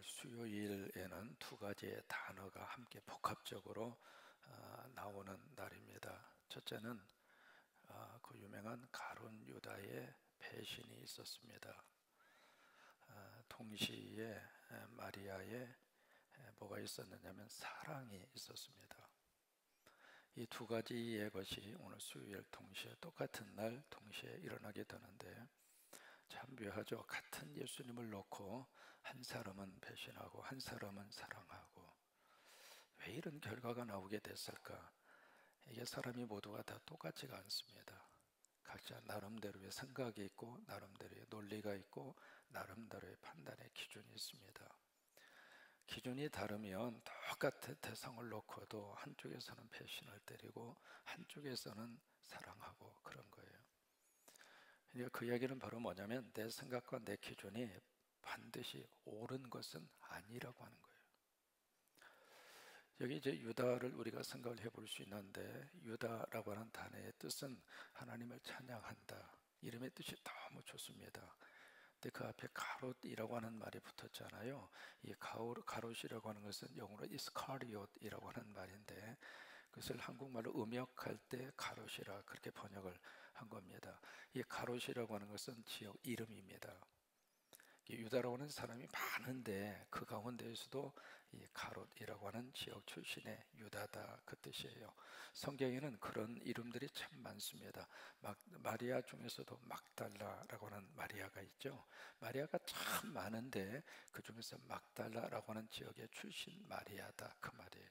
수요일에는 두 가지의 단어가 함께 복합적으로 나오는 날입니다. 첫째는 그 유명한 가룟 유다의 배신이 있었습니다. 동시에 마리아의 뭐가 있었느냐면 사랑이 있었습니다. 이 두 가지의 것이 오늘 수요일 동시에 똑같은 날 동시에 일어나게 되는데 참 묘하죠. 같은 예수님을 놓고 한 사람은 배신하고 한 사람은 사랑하고 왜 이런 결과가 나오게 됐을까? 이게 사람이 모두가 다 똑같지가 않습니다. 각자 나름대로의 생각이 있고 나름대로의 논리가 있고 나름대로의 판단의 기준이 있습니다. 기준이 다르면 똑같은 대상을 놓고도 한쪽에서는 배신을 때리고 한쪽에서는 사랑하고 그런 거예요. 그러니까 그 이야기는 바로 뭐냐면 내 생각과 내 기준이 반드시 옳은 것은 아니라고 하는 거예요. 여기 이제 유다를 우리가 생각을 해볼 수 있는데 유다라고 하는 단어의 뜻은 하나님을 찬양한다. 이름의 뜻이 너무 좋습니다. 근데 그 앞에 가롯이라고 하는 말이 붙었잖아요. 이 가롯이라고 하는 것은 영어로 이스카리옷이라고 하는 말인데 그것을 한국말로 음역할 때 가롯이라 그렇게 번역을 한 겁니다. 이 가롯이라고 하는 것은 지역 이름입니다. 유다라고 하는 사람이 많은데 그 가운데에서도 이 가롯이라고 하는 지역 출신의 유다다 그 뜻이에요. 성경에는 그런 이름들이 참 많습니다. 마리아 중에서도 막달라라고 하는 마리아가 있죠. 마리아가 참 많은데 그 중에서 막달라라고 하는 지역의 출신 마리아다 그 말이에요.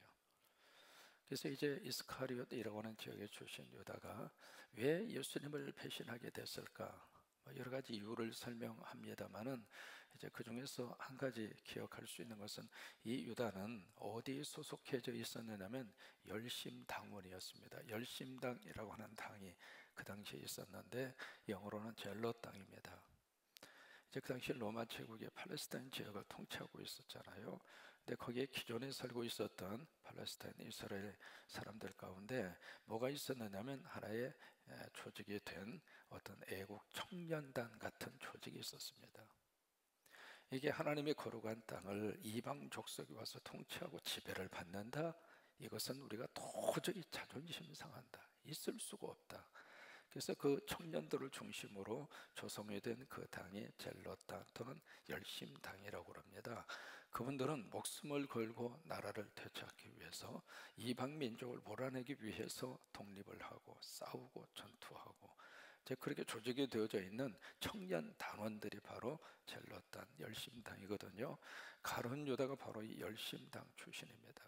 그래서 이제 이스카리옷이라고 하는 지역의 출신 유다가 왜 예수님을 배신하게 됐을까? 여러 가지 이유를 설명합니다만은 이제 그 중에서 한 가지 기억할 수 있는 것은 이 유다는 어디에 소속해져 있었느냐면 열심당원이었습니다. 열심당이라고 하는 당이 그 당시에 있었는데 영어로는 젤롯 당입니다. 이제 그 당시 로마 제국의 팔레스타인 지역을 통치하고 있었잖아요. 근데 거기에 기존에 살고 있었던 팔레스타인 이스라엘 사람들 가운데 뭐가 있었느냐면 하나의 조직이 된 어떤 애국 청년단 같은 조직이 있었습니다. 이게 하나님의 거룩한 땅을 이방 족속이 와서 통치하고 지배를 받는다. 이것은 우리가 도저히 자존심 상한다. 있을 수가 없다. 그래서 그 청년들을 중심으로 조성이 된 그 당이 젤롯당 또는 열심당이라고 합니다. 그분들은 목숨을 걸고 나라를 되찾기 위해서 이방 민족을 몰아내기 위해서 독립을 하고 싸우고 전투하고 이제 그렇게 조직이 되어져 있는 청년 당원들이 바로 젤롯당 열심당이거든요. 가룟 유다가 바로 이 열심당 출신입니다.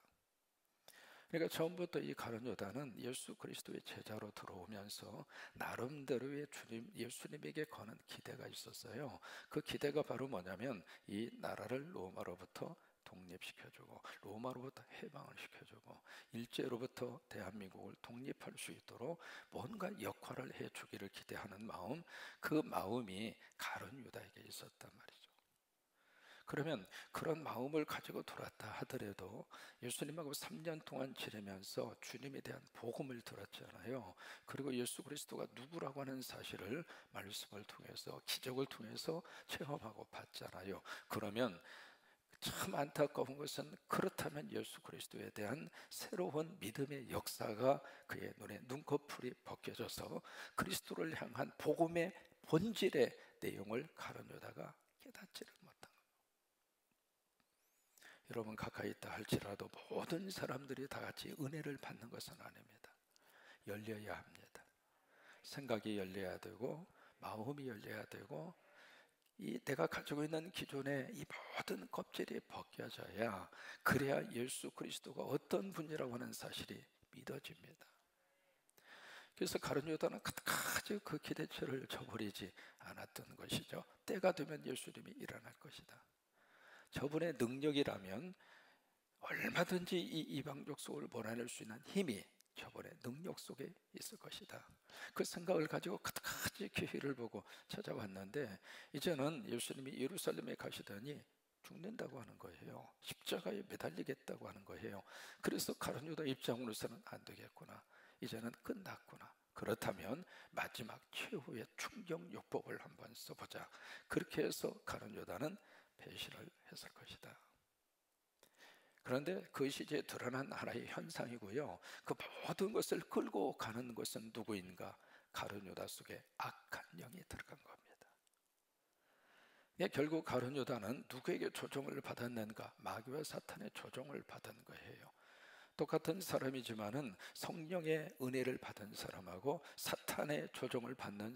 그러니까 처음부터 이 가룟 유다는 예수 그리스도의 제자로 들어오면서 나름대로의 예수님에게 거는 기대가 있었어요. 그 기대가 바로 뭐냐면 이 나라를 로마로부터 독립시켜주고 로마로부터 해방을 시켜주고 일제로부터 대한민국을 독립할 수 있도록 뭔가 역할을 해주기를 기대하는 마음, 그 마음이 가룟 유다에게 있었단 말이죠. 그러면 그런 마음을 가지고 돌았다 하더라도 예수님하고 3년 동안 지내면서 주님에 대한 복음을 들었잖아요. 그리고 예수 그리스도가 누구라고 하는 사실을 말씀을 통해서 기적을 통해서 체험하고 봤잖아요. 그러면 참 안타까운 것은 그렇다면 예수 그리스도에 대한 새로운 믿음의 역사가 그의 눈에 눈꺼풀이 벗겨져서 그리스도를 향한 복음의 본질의 내용을 가룟 유다가 깨닫지를 못한 거예요. 여러분 가까이 있다 할지라도 모든 사람들이 다 같이 은혜를 받는 것은 아닙니다. 열려야 합니다. 생각이 열려야 되고 마음이 열려야 되고 이 내가 가지고 있는 기존의 이 모든 껍질이 벗겨져야 그래야 예수 그리스도가 어떤 분이라고 하는 사실이 믿어집니다. 그래서 가룟 유다는 끝까지 그 기대치를 저버리지 않았던 것이죠. 때가 되면 예수님이 일어날 것이다. 저분의 능력이라면 얼마든지 이 이방 족속을 몰아낼 수 있는 힘이 저분의 능력 속에 있을 것이다. 그 생각을 가지고 끝까지 기회를 보고 찾아왔는데 이제는 예수님이 예루살렘에 가시더니 죽는다고 하는 거예요. 십자가에 매달리겠다고 하는 거예요. 그래서 가룟 유다 입장으로서는 안 되겠구나. 이제는 끝났구나. 그렇다면 마지막 최후의 충격 요법을 한번 써보자. 그렇게 해서 가룟 유다는 배신을 했을 것이다. 그런데 그것이 이제 드러난 하나의 현상이고요. 그 모든 것을 끌고 가는 것은 누구인가? 가룟 유다 속에 악한 영이 들어간 겁니다. 예, 결국 가룟 유다는 누구에게 조종을 받았는가? 마귀와 사탄의 조종을 받은 거예요. 똑같은 사람이지만은 성령의 은혜를 받은 사람하고 사탄의 조종을 받는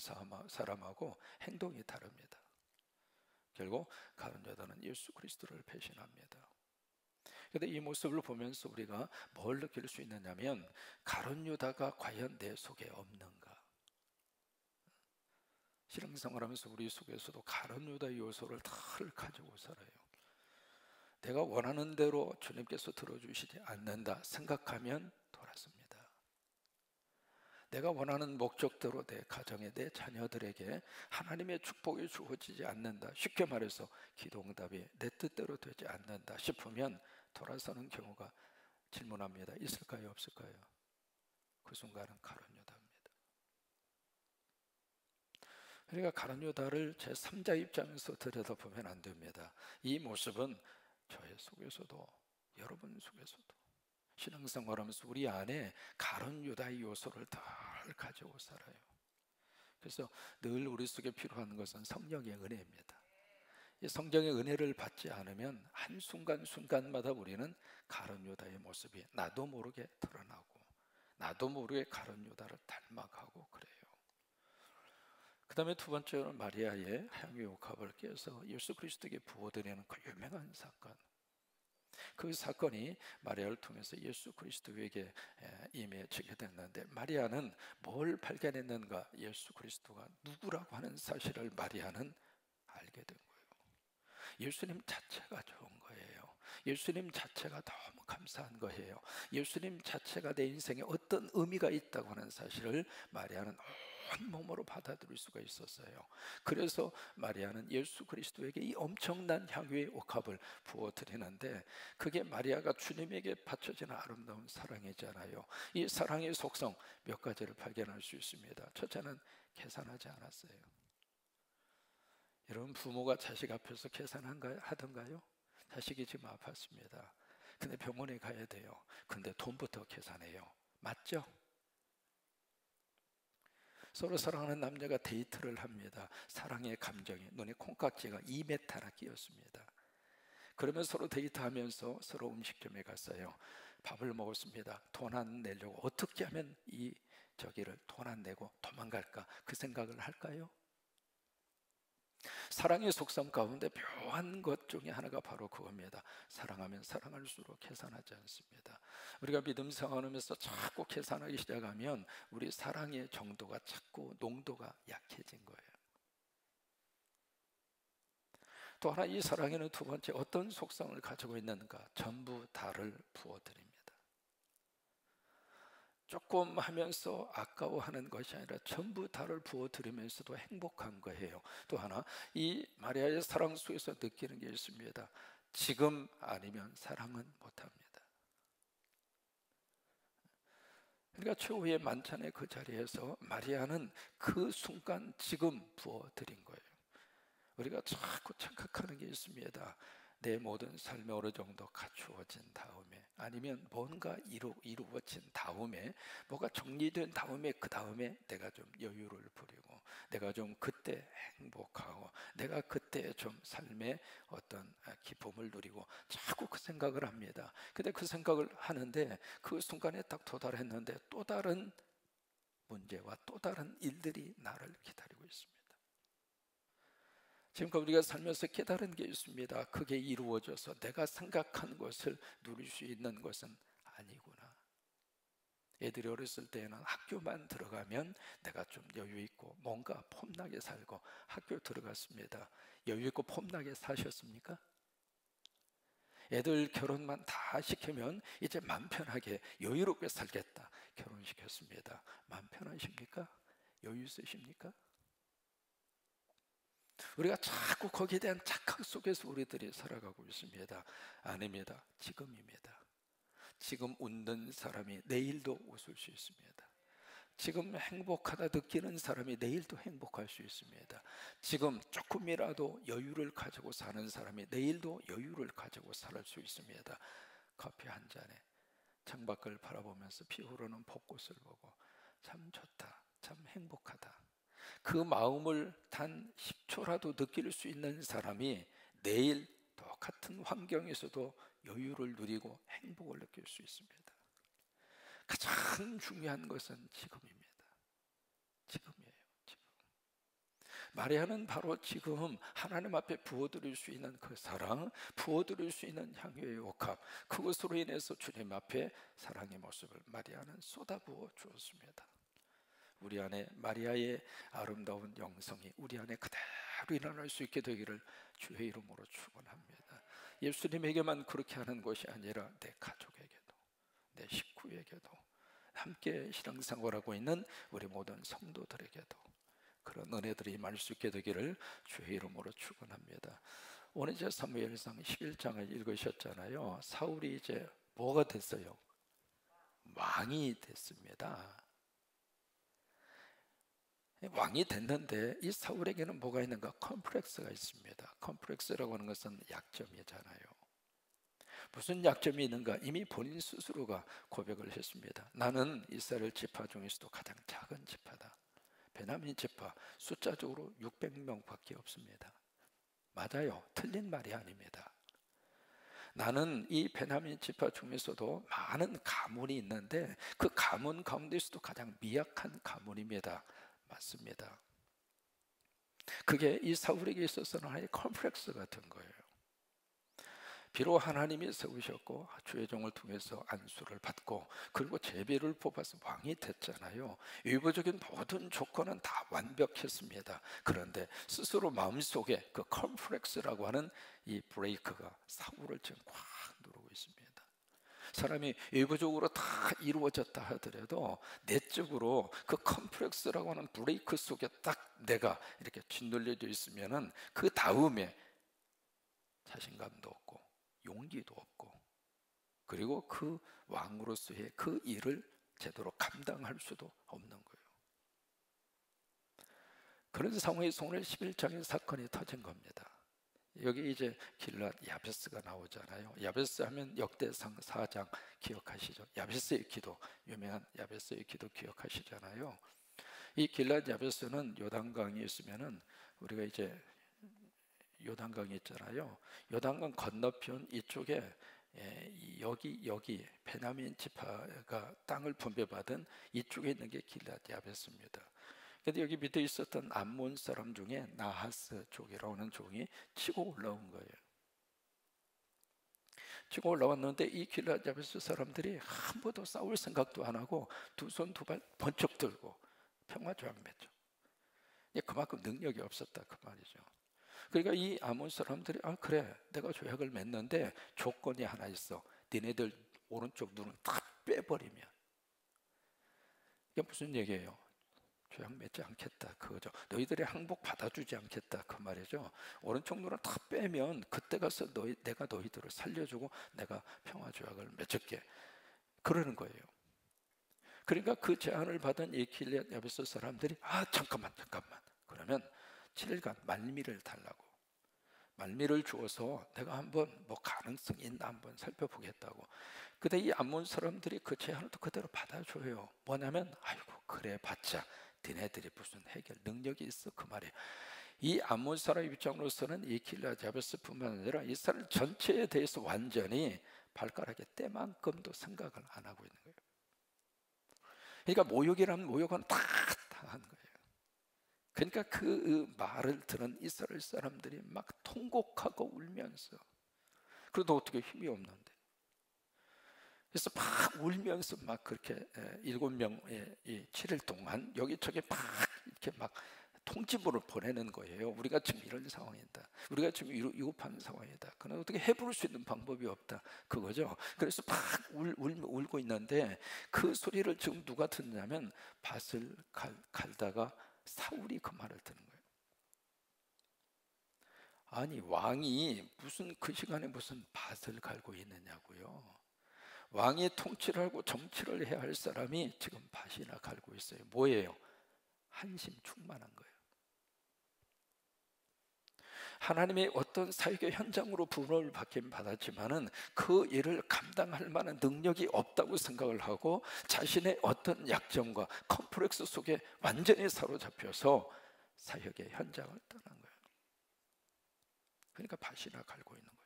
사람하고 행동이 다릅니다. 결국 가룟 유다는 예수 그리스도를 배신합니다. 그런데 이 모습을 보면서 우리가 뭘 느낄 수 있느냐면, 가룟 유다가 과연 내 속에 없는가? 신앙생활하면서 우리 속에서도 가룟 유다의 요소를 다 가지고 살아요. 내가 원하는 대로 주님께서 들어주시지 않는다 생각하면 돌았습니다. 내가 원하는 목적대로 내 가정에, 내 자녀들에게 하나님의 축복이 주어지지 않는다, 쉽게 말해서 기도 응답이 내 뜻대로 되지 않는다 싶으면 돌아서는 경우가, 질문합니다. 있을까요? 없을까요? 그 순간은 가룟 유다입니다. 그러니까 가룟 유다를 제3자 입장에서 들여다보면 안 됩니다. 이 모습은 저의 속에서도, 여러분 속에서도 신앙생활하면서 우리 안에 가룟 유다의 요소를 다 가지고 살아요. 그래서 늘 우리 속에 필요한 것은 성령의 은혜입니다. 이 성령의 은혜를 받지 않으면 한순간순간마다 우리는 가룟 유다의 모습이 나도 모르게 드러나고, 나도 모르게 가룟 유다를 닮아가고 그래요. 그 다음에 두 번째는 마리아의 향유 옥합을 깨서 예수 그리스도에게 부어드리는 그 유명한 사건. 그 사건이 마리아를 통해서 예수 그리스도에게 임해지게 됐는데, 마리아는 뭘 발견했는가? 예수 그리스도가 누구라고 하는 사실을 마리아는 알게 된 거예요. 예수님 자체가 좋은 거예요. 예수님 자체가 너무 감사한 거예요. 예수님 자체가 내 인생에 어떤 의미가 있다고 하는 사실을 마리아는 온몸으로 받아들일 수가 있었어요. 그래서 마리아는 예수 그리스도에게 이 엄청난 향유의 옥합을 부어드리는데, 그게 마리아가 주님에게 바쳐지는 아름다운 사랑이잖아요. 이 사랑의 속성 몇 가지를 발견할 수 있습니다. 첫째는 계산하지 않았어요. 여러분, 부모가 자식 앞에서 계산하던가요? 자식이 지금 아팠습니다. 근데 병원에 가야 돼요. 근데 돈부터 계산해요. 맞죠? 서로 사랑하는 남녀가 데이트를 합니다. 사랑의 감정이 눈에 콩깍지가 2m나 끼었습니다. 그러면 서로 데이트하면서 서로 음식점에 갔어요. 밥을 먹었습니다. 돈 안 내려고 어떻게 하면 저기를 돈 안 내고 도망갈까, 그 생각을 할까요? 사랑의 속성 가운데 묘한 것 중에 하나가 바로 그겁니다. 사랑하면 사랑할수록 계산하지 않습니다. 우리가 믿음 생활하면서 자꾸 계산하기 시작하면 우리 사랑의 정도가 자꾸 농도가 약해진 거예요. 또 하나, 이 사랑에는 두 번째 어떤 속성을 가지고 있는가? 전부 다를 부어드립니다. 조금 하면서 아까워하는 것이 아니라 전부 다를 부어드리면서도 행복한 거예요. 또 하나, 이 마리아의 사랑 속에서 느끼는 게 있습니다. 지금 아니면 사랑은 못합니다. 그러니까 최후의 만찬의 그 자리에서 마리아는 그 순간 지금 부어드린 거예요. 우리가 자꾸 착각하는 게 있습니다. 내 모든 삶의 어느 정도 갖추어진 다음에, 아니면 뭔가 이루어진 다음에, 뭐가 정리된 다음에, 그 다음에 내가 좀 여유를 부리고, 내가 좀 그때 행복하고, 내가 그때 좀 삶의 어떤 기쁨을 누리고, 자꾸 그 생각을 합니다. 근데 그 생각을 하는데 그 순간에 딱 도달했는데 또 다른 문제와 또 다른 일들이 나를 기다리고 있습니다. 지금까지 우리가 살면서 깨달은 게 있습니다. 그게 이루어져서 내가 생각한 것을 누릴 수 있는 것은 아니구나. 애들이 어렸을 때는 학교만 들어가면 내가 좀 여유 있고 뭔가 폼나게 살고, 학교 들어갔습니다. 여유 있고 폼나게 사셨습니까? 애들 결혼만 다 시키면 이제 맘 편하게 여유롭게 살겠다, 결혼시켰습니다. 맘 편하십니까? 여유 있으십니까? 우리가 자꾸 거기에 대한 착각 속에서 우리들이 살아가고 있습니다. 아닙니다. 지금입니다. 지금 웃는 사람이 내일도 웃을 수 있습니다. 지금 행복하다 느끼는 사람이 내일도 행복할 수 있습니다. 지금 조금이라도 여유를 가지고 사는 사람이 내일도 여유를 가지고 살 수 있습니다. 커피 한 잔에 창밖을 바라보면서 피어오르는 벚꽃을 보고 참 좋다, 참 행복하다, 그 마음을 단 10초라도 느낄 수 있는 사람이 내일 똑같은 환경에서도 여유를 누리고 행복을 느낄 수 있습니다. 가장 중요한 것은 지금입니다. 지금이에요. 지금. 마리아는 바로 지금 하나님 앞에 부어드릴 수 있는 그 사랑, 부어드릴 수 있는 향유의 옥합, 그것으로 인해서 주님 앞에 사랑의 모습을 마리아는 쏟아부어 주었습니다. 우리 안에 마리아의 아름다운 영성이 우리 안에 그대로 일어날 수 있게 되기를 주의 이름으로 축원합니다. 예수님에게만 그렇게 하는 것이 아니라 내 가족에게도, 내 식구에게도, 함께 신앙생활하고 있는 우리 모든 성도들에게도 그런 은혜들이 임할 수 있게 되기를 주의 이름으로 축원합니다. 오늘 이제 사무엘상 11장을 읽으셨잖아요. 사울이 이제 뭐가 됐어요? 왕이 됐습니다. 왕이 됐는데 이 사울에게는 뭐가 있는가? 컴플렉스가 있습니다. 컴플렉스라고 하는 것은 약점이잖아요. 무슨 약점이 있는가? 이미 본인 스스로가 고백을 했습니다. 나는 이스라엘 지파 중에서도 가장 작은 지파다. 베냐민 지파 숫자적으로 600명밖에 없습니다. 맞아요. 틀린 말이 아닙니다. 나는 이 베냐민 지파 중에서도 많은 가문이 있는데 그 가문 가운데서도 가장 미약한 가문입니다. 맞습니다. 그게 이 사울에게 있어서는 하나의 컴플렉스 같은 거예요. 비록 하나님이 세우셨고 주의 종을 통해서 안수를 받고 그리고 제비를 뽑아서 왕이 됐잖아요. 외부적인 모든 조건은 다 완벽했습니다. 그런데 스스로 마음속에 그 컴플렉스라고 하는 이 브레이크가 사울을 지금 꽉 누르고 있습니다. 사람이 외부적으로 다 이루어졌다 하더라도 내적으로 그 컴플렉스라고 하는 브레이크 속에 딱 내가 이렇게 짓눌려져 있으면은 그 다음에 자신감도 없고 용기도 없고 그리고 그 왕으로서의 그 일을 제대로 감당할 수도 없는 거예요. 그런 상황에서 오늘 11장의 사건이 터진 겁니다. 여기 이제 길랏 야베스가 나오잖아요. 야베스 하면 역대상 4장 기억하시죠? 야베스의 기도, 유명한 야베스의 기도 기억하시잖아요. 이 길랏 야베스는 요단강이 있으면은 우리가 이제 요단강이 있잖아요. 요단강 건너편 이쪽에 여기 베냐민 지파가 땅을 분배받은 이쪽에 있는 게 길랏 야베스입니다. 근데 여기 밑에 있었던 암몬 사람 중에 나하스 족이라고 하는 족이 치고 올라온 거예요. 치고 올라왔는데 이 길랏 야베스 사람들이 한 번도 싸울 생각도 안 하고 두 손 두 발 번쩍 들고 평화 조약 맺죠. 그만큼 능력이 없었다 그 말이죠. 그러니까 이 아몬 사람들이 그래 내가 조약을 맺는데 조건이 하나 있어. 니네들 오른쪽 눈을 다 빼버리면. 이게 무슨 얘기예요? 조약 맺지 않겠다 그거죠. 너희들의 항복 받아주지 않겠다 그 말이죠. 오른쪽 눈을 다 빼면 그때 가서 내가 너희들을 살려주고 내가 평화 조약을 맺을게 그러는 거예요. 그러니까 그 제안을 받은 이 길랏 야베스 사람들이 잠깐만 그러면 7일간 말미를 달라고 말미를 주어서 내가 한번 뭐 가능성이 있나 한번 살펴보겠다고. 근데 이 암몬 사람들이 그 제안을 또 그대로 받아줘요. 뭐냐면 아이고 그래 봤자 니네들이 무슨 해결 능력이 있어 그 말이에요. 이 암몬 사람 입장으로서는 이 길랏 야베스뿐만 아니라 이스라엘 전체에 대해서 완전히 발가락에 때만큼도 생각을 안 하고 있는 거예요. 그러니까 모욕이라는 모욕은 다 당한 거예요. 그러니까 그 말을 들은 이스라엘 사람들이 막 통곡하고 울면서 그래도 어떻게 힘이 없는데 그래서 막 울면서 막 그렇게 7명의 7일 동안 여기저기 막 이렇게 막 통지부를 보내는 거예요. 우리가 지금 이런 상황이다. 우리가 지금 위급한 상황이다. 그러나 어떻게 해볼 수 있는 방법이 없다. 그거죠. 그래서 막 울고 있는데 그 소리를 지금 누가 듣냐면 밭을 갈다가 사울이 그 말을 듣는 거예요. 아니 왕이 무슨 그 시간에 무슨 밭을 갈고 있느냐고요. 왕이 통치를 하고 정치를 해야 할 사람이 지금 밭이나 갈고 있어요. 뭐예요? 한심 충만한 거예요. 하나님의 어떤 사역의 현장으로 부름을 받긴 받았지만은 그 일을 감당할 만한 능력이 없다고 생각을 하고 자신의 어떤 약점과 컴플렉스 속에 완전히 사로잡혀서 사역의 현장을 떠난 거예요. 그러니까 밭이나 갈고 있는 거죠.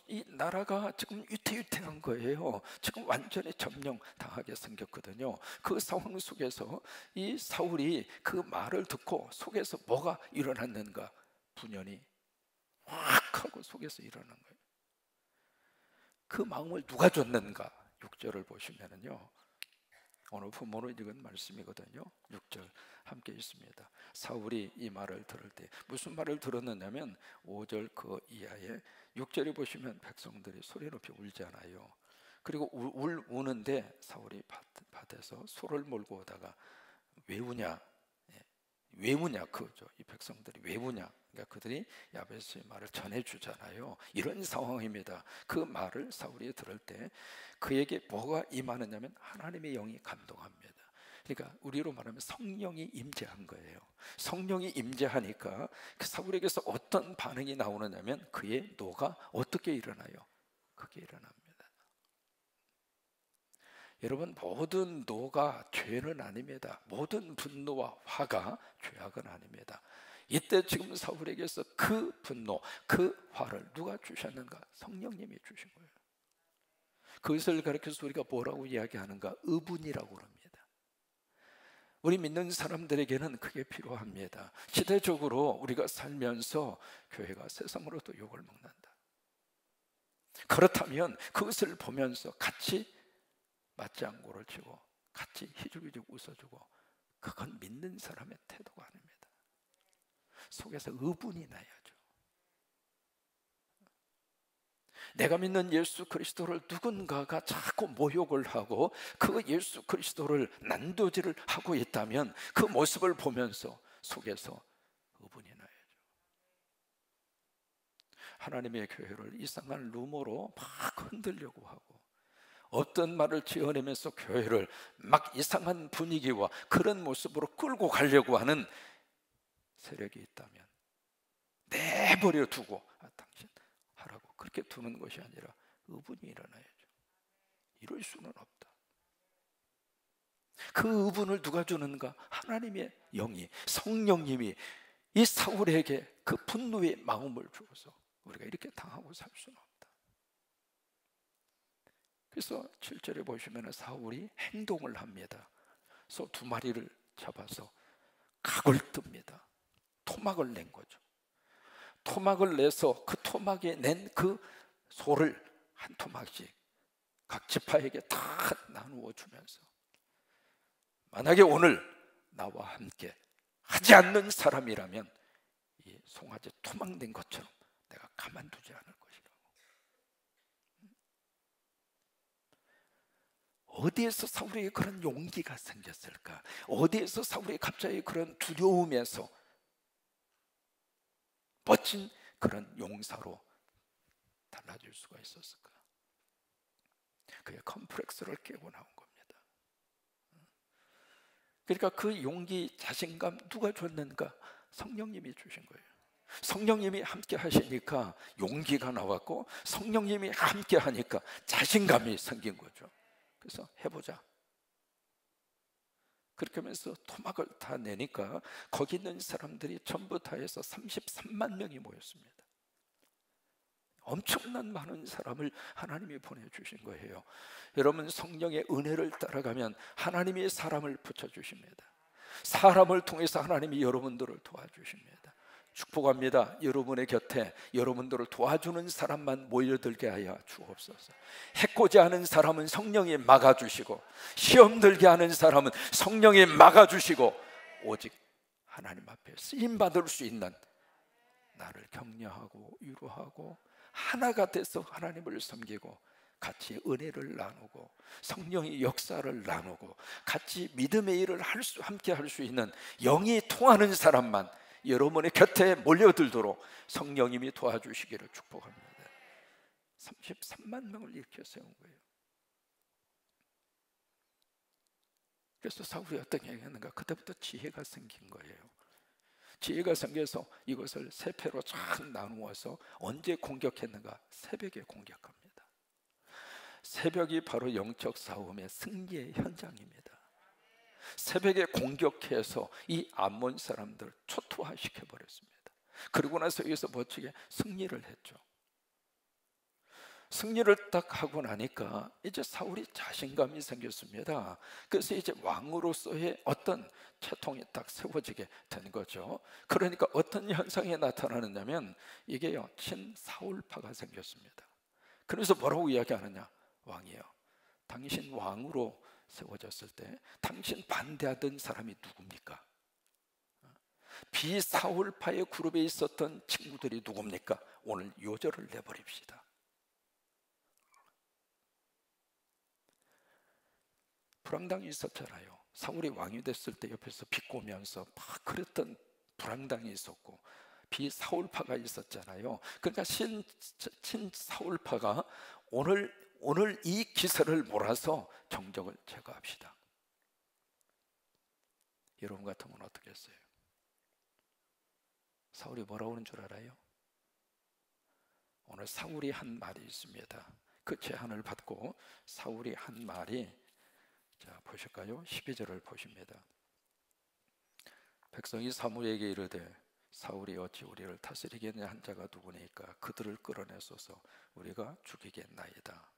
이 나라가 지금 위태위태한 거예요. 지금 완전히 점령당하게 생겼거든요. 그 상황 속에서 이 사울이 그 말을 듣고 속에서 뭐가 일어났는가? 분연이 확 하고 속에서 일어난 거예요. 그 마음을 누가 줬는가? 6절을 보시면은요, 오늘 부모로 읽은 말씀이거든요. 6절 함께 있습니다. 사울이 이 말을 들을 때 무슨 말을 들었느냐면 5절 그 이하에 6절에 보시면 백성들이 소리 높이 울잖아요. 그리고 우는데 사울이 밭에서 소를 몰고 오다가 왜 우냐? 왜 우냐? 그죠. 이 백성들이 왜 우냐? 그러니까 그들이 야베스의 말을 전해주잖아요. 이런 상황입니다. 그 말을 사울이 들을 때 그에게 뭐가 임하느냐면 하나님의 영이 감동합니다. 그러니까 우리로 말하면 성령이 임재한 거예요. 성령이 임재하니까 그 사울에게서 어떤 반응이 나오느냐면 그의 노가 어떻게 일어나요? 그게 일어납니다. 여러분, 모든 노가 죄는 아닙니다. 모든 분노와 화가 죄악은 아닙니다. 이때 지금 사울에게서 그 분노, 그 화를 누가 주셨는가? 성령님이 주신 거예요. 그것을 가르쳐서 우리가 뭐라고 이야기하는가? 의분이라고 합니다. 우리 믿는 사람들에게는 그게 필요합니다. 시대적으로 우리가 살면서 교회가 세상으로도 욕을 먹는다. 그렇다면 그것을 보면서 같이 맞장구를 치고 같이 희죽희죽 웃어주고, 그건 믿는 사람의 태도가 아닙니다. 속에서 의분이 나야죠. 내가 믿는 예수 그리스도를 누군가가 자꾸 모욕을 하고 그 예수 그리스도를 난도질을 하고 있다면 그 모습을 보면서 속에서 의분이 나야죠. 하나님의 교회를 이상한 루머로 막 흔들려고 하고 어떤 말을 지어내면서 교회를 막 이상한 분위기와 그런 모습으로 끌고 가려고 하는 세력이 있다면 내버려 두고 당신 하라고 그렇게 두는 것이 아니라 의분이 일어나야죠. 이럴 수는 없다. 그 의분을 누가 주는가? 하나님의 영이, 성령님이 이 사울에게 그 분노의 마음을 주어서 우리가 이렇게 당하고 살 수는 없다. 그래서 7절에 보시면 사울이 행동을 합니다. 소 2마리를 잡아서 각을 뜹니다. 토막을 낸 거죠. 토막을 내서 그 토막에 낸 그 소를 한 토막씩 각 지파에게 다 나누어 주면서, 만약에 오늘 나와 함께 하지 않는 사람이라면 이 송아지 토막 낸 것처럼 내가 가만두지 않을 것이라고. 어디에서 사울에게 그런 용기가 생겼을까? 어디에서 사울이 갑자기 그런 두려움에서 멋진 그런 용사로 달라질 수가 있었을까? 그의 컴플렉스를 깨고 나온 겁니다. 그러니까 그 용기, 자신감 누가 줬는가? 성령님이 주신 거예요. 성령님이 함께 하시니까 용기가 나왔고, 성령님이 함께 하니까 자신감이 생긴 거죠. 그래서 해보자. 그렇게 하면서 토막을 다 내니까 거기 있는 사람들이 전부 다 해서 33만 명이 모였습니다. 엄청난 많은 사람을 하나님이 보내주신 거예요. 여러분, 성령의 은혜를 따라가면 하나님이 사람을 붙여주십니다. 사람을 통해서 하나님이 여러분들을 도와주십니다. 축복합니다. 여러분의 곁에 여러분들을 도와주는 사람만 모여들게 하여 주옵소서. 해코지 하는 사람은 성령이 막아주시고, 시험 들게 하는 사람은 성령이 막아주시고, 오직 하나님 앞에 쓰임받을 수 있는 나를 격려하고 위로하고 하나가 돼서 하나님을 섬기고 같이 은혜를 나누고 성령의 역사를 나누고 같이 믿음의 일을 함께 할 수 있는 영이 통하는 사람만 여러분의 곁에 몰려들도록 성령님이 도와주시기를 축복합니다. 33만 명을 일으켜 세운 거예요. 그래서 사울이 어떻게 했는가? 그때부터 지혜가 생긴 거예요. 지혜가 생겨서 이것을 세 패로 쫙 나누어서 언제 공격했는가? 새벽에 공격합니다. 새벽이 바로 영적 싸움의 승리의 현장입니다. 새벽에 공격해서 이 암몬 사람들을 초토화시켜 버렸습니다. 그리고 나서 여기서 멋지게 승리를 했죠. 승리를 딱 하고 나니까 이제 사울이 자신감이 생겼습니다. 그래서 이제 왕으로서의 어떤 채통이 딱 세워지게 된 거죠. 그러니까 어떤 현상이 나타나느냐면 이게요, 친사울파가 생겼습니다. 그래서 뭐라고 이야기하느냐? 왕이요, 당신 왕으로 세워졌을 때 당신 반대하던 사람이 누굽니까? 비사울파의 그룹에 있었던 친구들이 누굽니까? 오늘 요절을 내버립시다. 불황당이 있었잖아요. 사울이 왕이 됐을 때 옆에서 비꼬면서 막 그랬던 불황당이 있었고, 비사울파가 있었잖아요. 그러니까 친사울파가 오늘 이 기세를 몰아서 정적을 제거합시다. 여러분 같으면 어떻게 했어요? 사울이 뭐라고 하는 줄 알아요? 오늘 사울이 한 말이 있습니다. 그 제안을 받고 사울이 한 말이, 자 보실까요? 12절을 보십니다. 백성이 사무엘에게 이르되 사울이 어찌 우리를 다스리겠냐 한 자가 누구니까 그들을 끌어내소서 우리가 죽이겠나이다.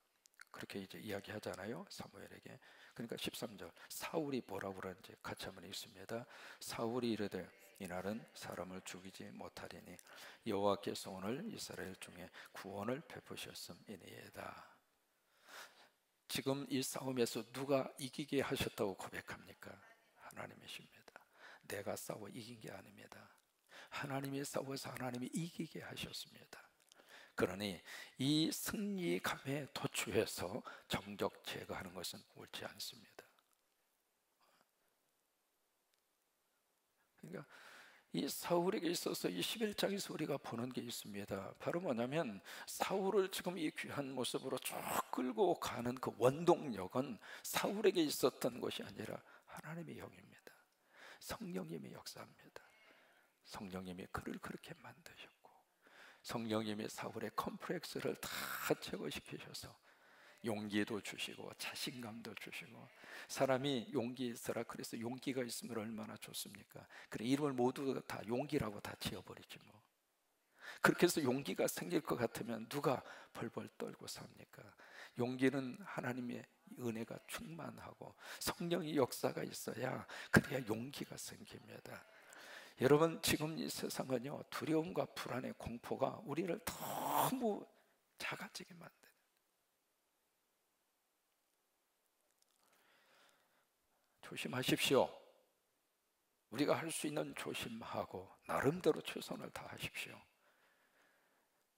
그렇게 이제 이야기하잖아요, 사무엘에게. 그러니까 13절 사울이 뭐라고 그러는지 같이 한번 읽습니다. 사울이 이르되 이날은 사람을 죽이지 못하리니 여호와께서 오늘 이스라엘 중에 구원을 베푸셨음이니이다. 지금 이 싸움에서 누가 이기게 하셨다고 고백합니까? 하나님이십니다. 내가 싸워 이긴 게 아닙니다. 하나님이 싸워서 하나님이 이기게 하셨습니다. 그러니 이 승리감에 도취해서 정적 제거하는 것은 옳지 않습니다. 그러니까 이 사울에게 있어서 이 11장에서 우리가 보는 게 있습니다. 바로 뭐냐면 사울을 지금 이 귀한 모습으로 쭉 끌고 가는 그 원동력은 사울에게 있었던 것이 아니라 하나님의 영입니다. 성령님의 역사입니다. 성령님이 그를 그렇게 만드셨고, 성령님이 사울의 컴플렉스를 다 제거시키셔서 용기도 주시고 자신감도 주시고, 사람이 용기 있어라 그래서 용기가 있으면 얼마나 좋습니까? 그래 이름을 모두 다 용기라고 다 지어버리지 뭐. 그렇게 해서 용기가 생길 것 같으면 누가 벌벌 떨고 삽니까? 용기는 하나님의 은혜가 충만하고 성령의 역사가 있어야 그래야 용기가 생깁니다. 여러분 지금 이 세상은요, 두려움과 불안의 공포가 우리를 너무 작아지게 만드는, 조심하십시오. 우리가 할 수 있는 조심하고 나름대로 최선을 다하십시오.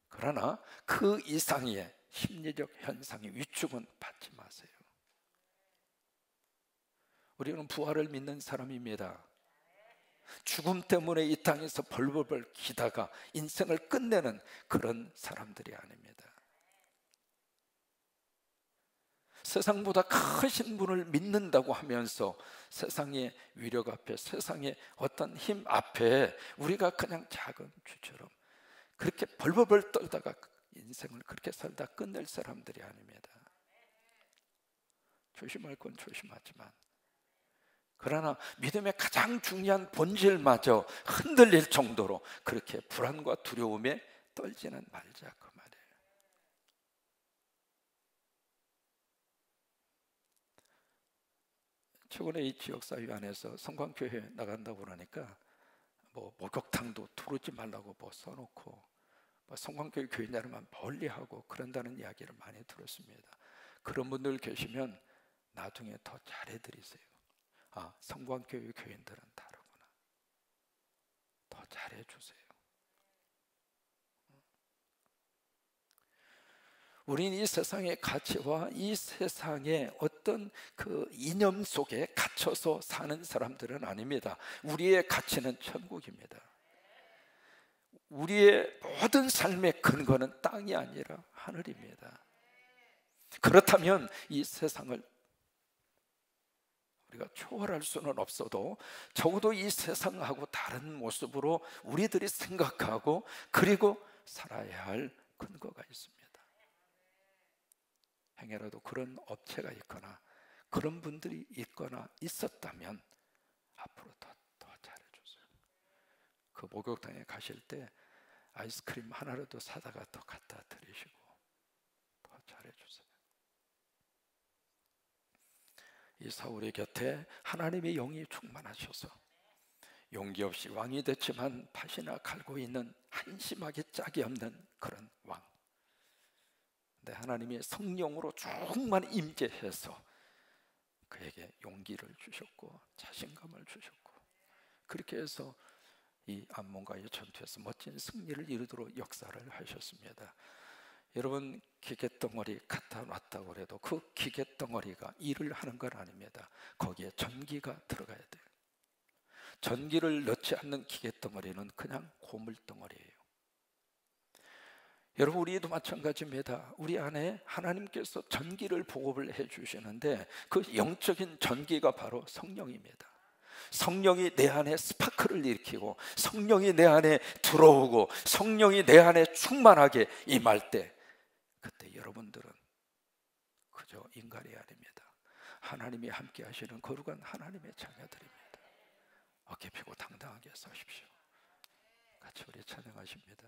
그러나 그 이상의 심리적 현상의 위축은 받지 마세요. 우리는 부활을 믿는 사람입니다. 죽음 때문에 이 땅에서 벌벌벌 기다가 인생을 끝내는 그런 사람들이 아닙니다. 세상보다 크신 분을 믿는다고 하면서 세상의 위력 앞에, 세상의 어떤 힘 앞에 우리가 그냥 작은 쥐처럼 그렇게 벌벌벌 떨다가 인생을 그렇게 살다 끝낼 사람들이 아닙니다. 조심할 건 조심하지만, 그러나 믿음의 가장 중요한 본질마저 흔들릴 정도로 그렇게 불안과 두려움에 떨지는 말자, 그 말이에요. 최근에 이 지역사회 안에서 성광교회 나간다고 그러니까 뭐 목욕탕도 두르지 말라고 뭐 써놓고 뭐 성광교회 교인들만 멀리하고 그런다는 이야기를 많이 들었습니다. 그런 분들 계시면 나중에 더 잘해드리세요. 아, 성광교회 교인들은 다르구나. 더 잘해주세요. 우리는 이 세상의 가치와 이 세상의 어떤 그 이념 속에 갇혀서 사는 사람들은 아닙니다. 우리의 가치는 천국입니다. 우리의 모든 삶의 근거는 땅이 아니라 하늘입니다. 그렇다면 이 세상을 우리가 초월할 수는 없어도 적어도 이 세상하고 다른 모습으로 우리들이 생각하고 그리고 살아야 할 근거가 있습니다. 행여라도 그런 업체가 있거나 그런 분들이 있거나 있었다면 앞으로 더 잘해주세요. 그 목욕탕에 가실 때 아이스크림 하나라도 사다가 더 갖다 드리시고 더 잘해주세요. 이 사울의 곁에 하나님의 영이 충만하셔서 용기 없이 왕이 됐지만 팥이나 갈고 있는 한심하게 짝이 없는 그런 왕. 근데 하나님이 성령으로 충만 임재해서 그에게 용기를 주셨고 자신감을 주셨고 그렇게 해서 이 암몬과의 전투에서 멋진 승리를 이루도록 역사를 하셨습니다. 여러분, 기계덩어리 갖다 놨다고 해도 그 기계덩어리가 일을 하는 건 아닙니다. 거기에 전기가 들어가야 돼요. 전기를 넣지 않는 기계덩어리는 그냥 고물덩어리예요. 여러분, 우리도 마찬가지입니다. 우리 안에 하나님께서 전기를 보급을 해주시는데 그 영적인 전기가 바로 성령입니다. 성령이 내 안에 스파크를 일으키고 성령이 내 안에 들어오고 성령이 내 안에 충만하게 임할 때 그때 여러분들은 그저 인간이 아닙니다. 하나님이 함께 하시는 거룩한 하나님의 자녀들입니다. 어깨 펴고 당당하게 서십시오. 같이 우리 찬양하십니다.